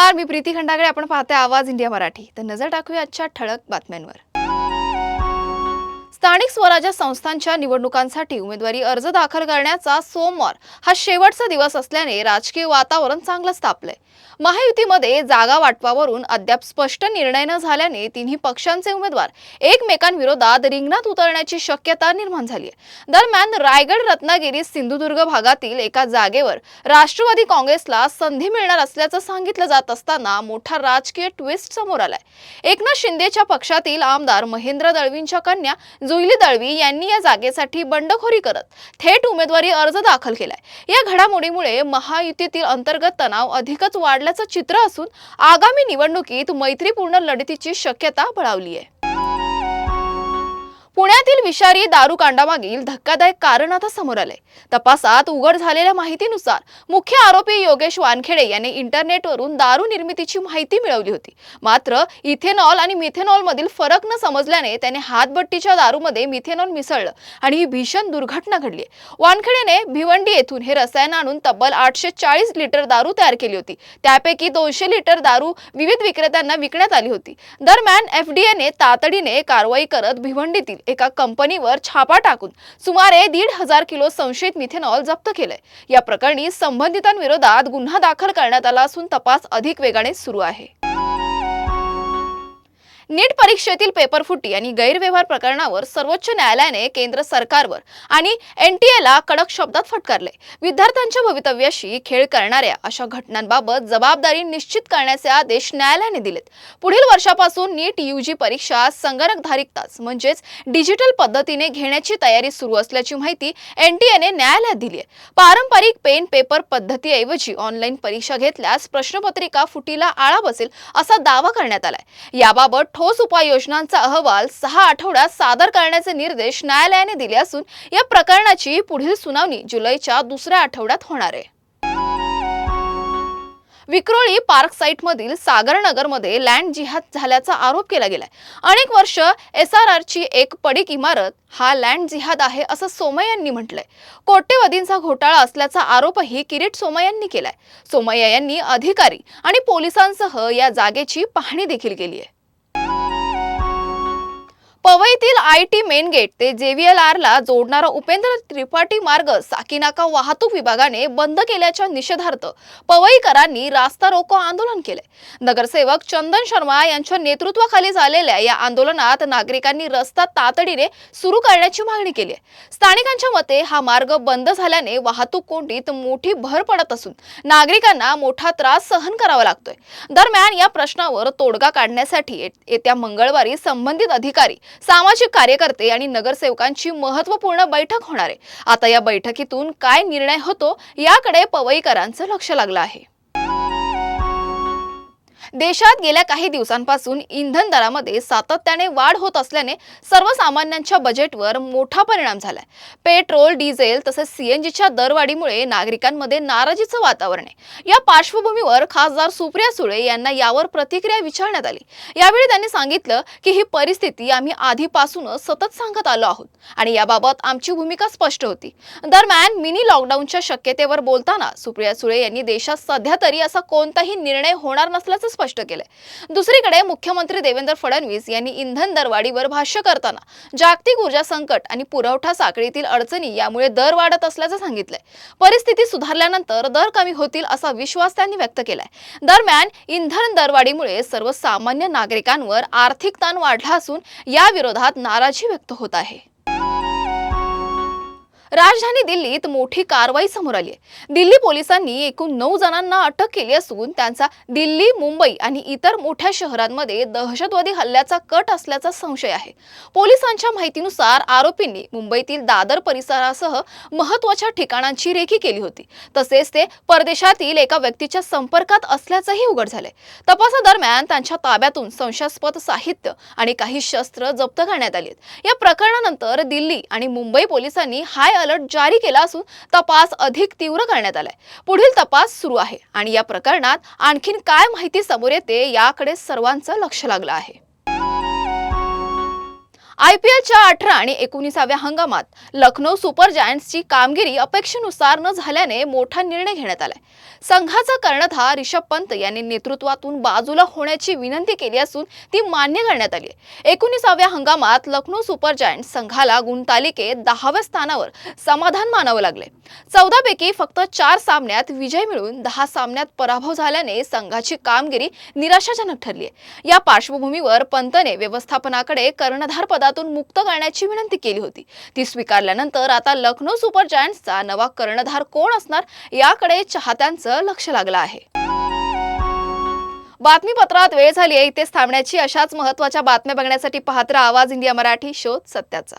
नमस्कार, मी प्रीती खंडागळे. आपण पाहताय आवाज इंडिया मराठी. तर नजर टाकूया आजच्या ठळक बातम्यांवर. स्थानिक स्वराज्य संस्थांच्या निवडणुकांसाठी उमेदवारी अर्ज दाखल करण्याचा सोमवार हा शेवटचा दिवस असल्याने राजकीय वातावरण चांगलंच तापलंय. महायुतीमध्ये जागा वाटपावरून अद्याप स्पष्ट निर्णय न झाल्याने तिन्ही पक्षांचे उमेदवार एकमेकांविरोधात रिंगणात उतरण्याची शक्यता निर्माण झाली आहे. दरम्यान रायगड, रत्नागिरी, सिंधुदुर्ग भागातील एका जागेवर राष्ट्रवादी काँग्रेसला संधी मिळणार असल्याचं सांगितलं जात असताना मोठा राजकीय ट्विस्ट समोर आलाय. एकनाथ शिंदेच्या पक्षातील आमदार महेंद्र दळवींच्या कन्या जुईली दळवी यांनी या जागेसाठी बंडखोरी करत थेट उमेदवारी अर्ज दाखल केलाय. या घडामोडीमुळे महायुतीतील अंतर्गत तणाव अधिकच वाढल्याचं चित्र असून आगामी निवडणुकीत मैत्रीपूर्ण लढतीची शक्यता बळावली आहे. पुण्यातील विषारी दारू कांडामागील धक्कादायक कारण आता समोर आले. तपासात उघड झालेल्या माहितीनुसार मुख्य आरोपी योगेश वानखेडे याने इंटरनेटवरून दारू निर्मितीची माहिती मिळवली होती. मात्र इथेनॉल आणि मिथेनॉल मधील फरक न समजल्याने त्याने हातभट्टीच्या दारूमध्ये मिथेनॉल मिसळलं आणि ही भीषण दुर्घटना घडली. वानखेडेने भिवंडी येथून हे रसायन आणून तब्बल 840 लिटर दारू तयार केली होती. त्यापैकी 200 लिटर दारू विविध विक्रेत्यांना विकण्यात आली होती. दरम्यान एफडीएने तातडीने कारवाई करत भिवंडीतील एका कंपनीवर छापा टाकून सुमारे 1,500 किलो संशयित मिथेनॉल जप्त केलंय. या प्रकरणी संबंधितांविरोधात गुन्हा दाखल करण्यात आला असून तपास अधिक वेगाने सुरू आहे. नीट परीक्षेतील पेपरफुटी आणि गैरव्यवहार प्रकरणावर सर्वोच्च न्यायालयाने केंद्र सरकारवर आणि एनटीएला कडक शब्दात फटकारले. विद्यार्थ्यांच्या भवितव्याशी खेळ करणाऱ्या अशा घटनांबाबत जबाबदारी निश्चित करण्याचे आदेश न्यायालयाने दिलेत. पुढील वर्षापासून नीट यूजी परीक्षा संगणकधारित तास म्हणजेच डिजिटल पद्धतीने घेण्याची तयारी सुरू असल्याची माहिती एनटीएने न्यायालयात दिली आहे. पारंपरिक पेन पेपर पद्धतीऐवजी ऑनलाईन परीक्षा घेतल्यास प्रश्नपत्रिका फुटीला आळा बसेल असा दावा करण्यात आलाय. याबाबत ठोस उपाययोजनांचा अहवाल 6 आठवड्यात सादर करण्याचे निर्देश न्यायालयाने दिले असून या प्रकरणाची पुढील सुनावणी जुलैच्या दुसऱ्या आठवड्यात होणार आहे. विक्रोळी पार्क साईटमधील सागरनगरमध्ये लँड जिहाद झाल्याचा आरोप केला गेलाय. अनेक वर्ष एसआरआरची एक पडीक इमारत हा लँड जिहाद आहे असं सोमय्या यांनी म्हटलंय. कोट्यवधींचा घोटाळा असल्याचा आरोपही किरीट सोमय्या यांनी केलाय. सोमय्या यांनी अधिकारी आणि पोलिसांसह या जागेची पाहणी देखील केली आहे. पवईतील आयटी मेन गेट ते जेव्हीएलआरला जोडणारा उपेंद्र त्रिपाठी मार्ग साकीनाका वाहतूक विभागाने बंद केल्याच्या निषेधार्थ पवईकरांनी रास्ता रोको आंदोलन केले. नगरसेवक चंदन शर्मा यांच्या नेतृत्वाखाली झालेल्या या आंदोलनात नागरिकांनी रस्ता तातडीने सुरू करण्याची मागणी केली आहे. स्थानिकांच्या मते हा मार्ग बंद झाल्याने वाहतूक कोंडीत मोठी भर पडत असून नागरिकांना मोठा त्रास सहन करावा लागतोय. दरम्यान या प्रश्नावर तोडगा काढण्यासाठी येत्या मंगळवारी संबंधित अधिकारी, सामाजिक कार्यकर्ते आणि नगरसेवकांची महत्त्वपूर्ण बैठक होणार आहे. आता या बैठकीतून काय निर्णय होतो याकडे पवईकरांचं लक्ष लागलं आहे. देशात गेल्या काही दिवसांपासून इंधन दरामध्ये सातत्याने वाढ होत असल्याने सर्वसामान्यांच्या बजेटवर मोठा परिणाम झालाय. पेट्रोल, डिझेल तसेच सीएनजीच्या दरवाढीमुळे नागरिकांमध्ये नाराजीचं वातावरण आहे. या पार्श्वभूमीवर खासदार सुप्रिया सुळे यांना यावर प्रतिक्रिया विचारण्यात आली. यावेळी त्यांनी सांगितलं की ही परिस्थिती आम्ही आधीपासूनच सतत सांगत आलो आहोत आणि याबाबत आमची भूमिका स्पष्ट होती. दरम्यान मिनी लॉकडाऊनच्या शक्यतेवर बोलताना सुप्रिया सुळे यांनी देशात सध्या तरी असा कोणताही निर्णय होणार नसल्याचं स्पष्ट केले. दुसरीकडे मुख्यमंत्री देवेंद्र फडणवीस यांनी इंधन दरवाढीवर भाष्य करताना जागतिक ऊर्जा संकट आणि पुरवठा साखळीतील अडचणी यामुळे दर वाढत असल्याचं सांगितलंय. परिस्थिती सुधारल्यानंतर दर कमी होतील असा विश्वास त्यांनी व्यक्त केलाय. दरम्यान इंधन दरवाढीमुळे सर्वसामान्य नागरिकांवर आर्थिक ताण वाढला असून या विरोधात नाराजी व्यक्त होत आहे. राजधानी दिल्लीत मोठी कारवाई समोर आली आहे. दिल्ली पोलिसांनी एकूण 9 जणांना अटक केली असून त्यांचा दिल्ली, मुंबई आणि इतर मोठ्या शहरांमध्ये दहशतवादी हल्ल्याचा कट असल्याचा संशय आहे. पोलिसांच्या माहितीनुसार आरोपींनी मुंबईतील दादर परिसरासह महत्त्वाच्या ठिकाणांची रेकी केली होती. तसेच ते परदेशातील एका व्यक्तीच्या संपर्कात असल्याचंही उघड झाले. तपासादरम्यान त्यांच्या ताब्यातून संशयास्पद साहित्य आणि काही शस्त्र जप्त करण्यात आली. या प्रकरणानंतर दिल्ली आणि मुंबई पोलिसांनी हाय अलर्ट जारी केला असून तपास अधिक तीव्र करण्यात आलाय. पुढील तपास सुरू आहे आणि या प्रकरणात आणखीन काय माहिती समोर येते याकडे सर्वांचं लक्ष लागलं आहे. IPLच्या 18 आणि 19व्या हंगामात लखनौ सुपर जायंट्सची कामगिरी अपेक्षेनुसार न झाल्याने मोठा निर्णय घेण्यात आलाय. संघाचा कर्णधार रिषभ पंत यांनी नेतृत्वातून बाजूला होण्याची विनंती केली असून ती मान्य करण्यात आली. 19व्या हंगामात लखनौ सुपर जायंट्स संघाला गुणतालिकेत 10व्या स्थानावर समाधान मानावं लागले. 14 पैकी फक्त 4 सामन्यात विजय मिळून 10 सामन्यात पराभव झाल्याने संघाची कामगिरी निराशाजनक ठरली आहे. या पार्श्वभूमीवर पंतने व्यवस्थापनाकडे कर्णधार पदातून मुक्त करण्याची विनंती केली होती. ती स्वीकारल्यानंतर आता लखनौ सुपर जायंट्सचा नवा कर्णधार कोण असणार याकडे चाहत्यांचं लक्ष लागलं आहे. बातमीपत्रात वेळ झाली आहे इथेच थांबण्याची. अशाच महत्त्वाच्या बातम्या बघण्यासाठी पाहत राहा आवाज इंडिया मराठी, शोध सत्याचा.